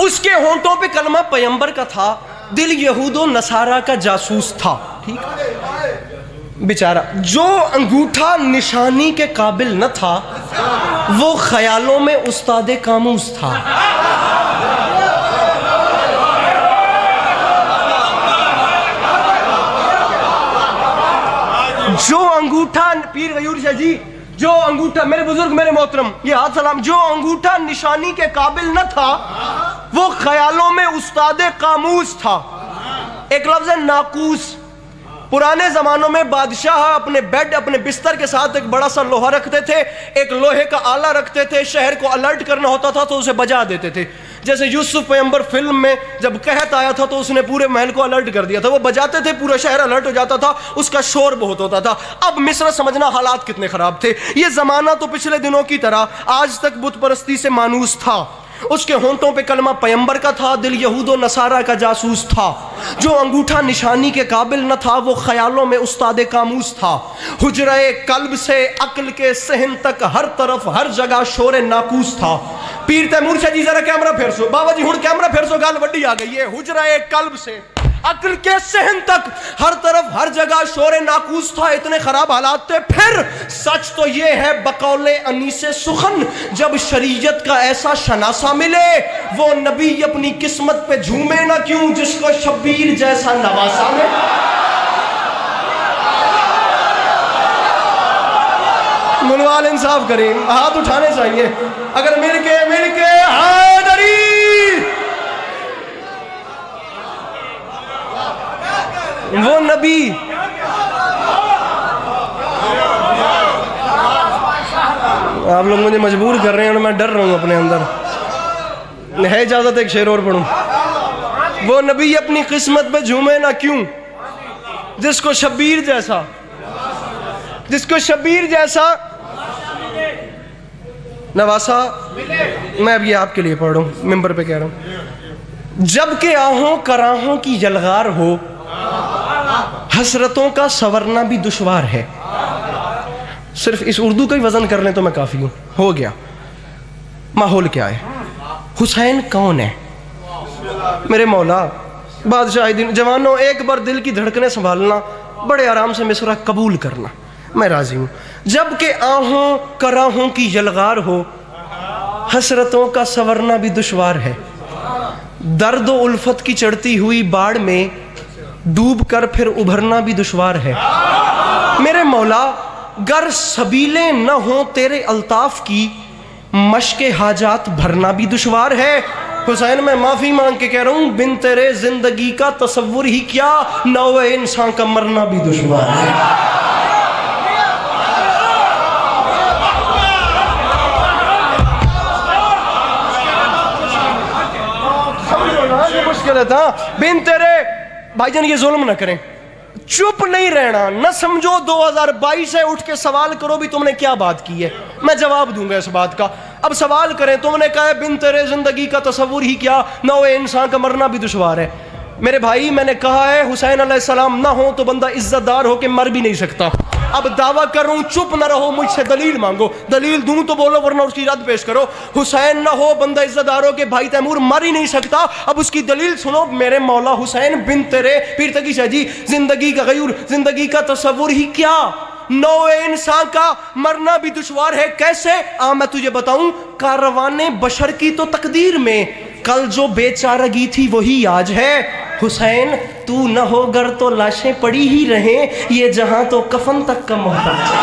उसके होंठों पे कलमा पैगंबर का था, दिल यहूदो नसारा का जासूस था। ठीक, बेचारा जो अंगूठा निशानी के काबिल न था वो ख्यालों में उस्तादे कामूस था। जो अंगूठा, पीर गयूर शाह जी, जो अंगूठा, मेरे बुजुर्ग मेरे मोहतरम ये हाथ सलाम, जो अंगूठा निशानी के काबिल न था वो ख्यालों में उस्तादे कामूस था। एक लफ्ज़ है नाकूस। पुराने जमानों में बादशाह अपने बेड, अपने बिस्तर के साथ एक बड़ा सा लोहा रखते थे, एक लोहे का आला रखते थे, शहर को अलर्ट करना होता था तो उसे बजा देते थे। जैसे यूसुफ पैगंबर फिल्म में जब कहत आया था तो उसने पूरे महल को अलर्ट कर दिया था, वो बजाते थे, पूरा शहर अलर्ट हो जाता था, उसका शोर बहुत होता था। अब मिस्र समझना हालात कितने खराब थे। ये जमाना तो पिछले दिनों की तरह आज तक बुत परस्ती से मानूस था। उसके होंठों पे कलमा पैगंबर का था, दिल यहूदो नसारा का जासूस था। जो अंगूठा निशानी के काबिल न था वो ख्यालों में उस्तादे कामूस था। हुजरे कल्ब से अक्ल के सहन तक हर तरफ हर जगह शोरे नाकूस था। पीर तैमूर शाह जी जरा कैमरा फेर सो, बाबा जी हुण कैमरा फेर सो, गाल वड्डी आ गई है। हुजरे कल्ब से अक्ल के सहन तक हर तरफ हर जगह शोरे नाकूस था। इतने खराब हालात थे। फिर सच तो ये है बकौले अनीसे सुखन, जब शरीयत का ऐसा शनासा मिले वो नबी अपनी किस्मत पे झूमे ना क्यों, जिसको शब्बीर जैसा नवासा मिले। मुनवाल इंसाफ करें, हाथ उठाने चाहिए अगर मिलके हादरी। वो नबी आप लोग मुझे मजबूर कर रहे हैं और मैं डर रहा हूं अपने अंदर। है इजाजत एक शेर और पढ़ूं? वो नबी अपनी किस्मत पे झूमे ना क्यों, जिसको शब्बीर जैसा नवासा। मैं अब ये आपके लिए पढ़ रहा हूं, मिंबर पे कह रहा हूं। जबकि आहों कराहों की जलगार हो, हसरतों का सवरना भी दुश्वार है। सिर्फ इस उर्दू का ही वजन कर लें तो मैं काफी हूं। हो गया। माहौल क्या है? हुसैन कौन है? मेरे मौला बादशाह दिन जवानों, एक बार दिल की धड़कनें संभालना, बड़े आराम से मिसरा कबूल करना, मैं राजी हूं। जबकि आहों कराहों की जलगार हो, हसरतों का सवरना भी दुश्वार है। दर्द व उल्फत की चढ़ती हुई बाढ़ में डूब कर फिर उभरना भी दुश्वार है। मेरे मौला गर सबीलें न हो तेरे अल्ताफ की, मशके हाजात भरना भी दुश्वार है। हुसैन मैं माफी मांग के कह रहा हूं, बिन तेरे जिंदगी का तसव्वुर ही क्या, नौवे इंसान का मरना भी दुश्वार है। मुश्किल था बिन तेरे। भाईजान ये जुल्म ना करें, चुप नहीं रहना, न समझो 2022 है, उठ के सवाल करो भी तुमने क्या बात की है, मैं जवाब दूंगा इस बात का। अब सवाल करें, तुमने कहा बिन तेरे जिंदगी का तसव्वुर ही क्या, नौवे इंसान का मरना भी दुश्वार है। मेरे भाई मैंने कहा है हुसैन अलैहिस्सलाम ना हो तो बंदा इज्जतदार होके मर भी नहीं सकता। अब दावा कर रहा हूं, चुप ना रहो, मुझसे दलील मांगो, दलील दूं तो बोलो वरना उसकी रद्द पेश करो। हुसैन ना हो बंदा इज्जतदार हो के भाई तैमूर मर ही नहीं सकता। अब उसकी दलील सुनो। मेरे मौला हुसैन बिन तेरे पीर तकी शाह जी, जिंदगी का गयूर, जिंदगी का तसव्वुर ही क्या, नौवे इंसान का मरना भी दुश्वार है। कैसे? मैं तुझे बताऊं, कारवाने बशर की तो तकदीर में कल जो बेचारगी थी वही आज है। हुसैन तू न हो गर तो लाशें पड़ी ही रहे, ये जहां तो कफन तक का मोहताज है।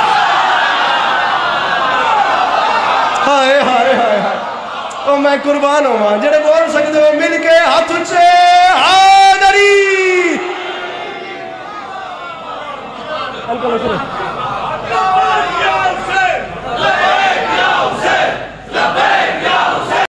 हाय हाय हाय हाय, ओ मैं कुर्बान होवां जेड़े बोल सकते हो मिल के हाथ उच्चे हादरी।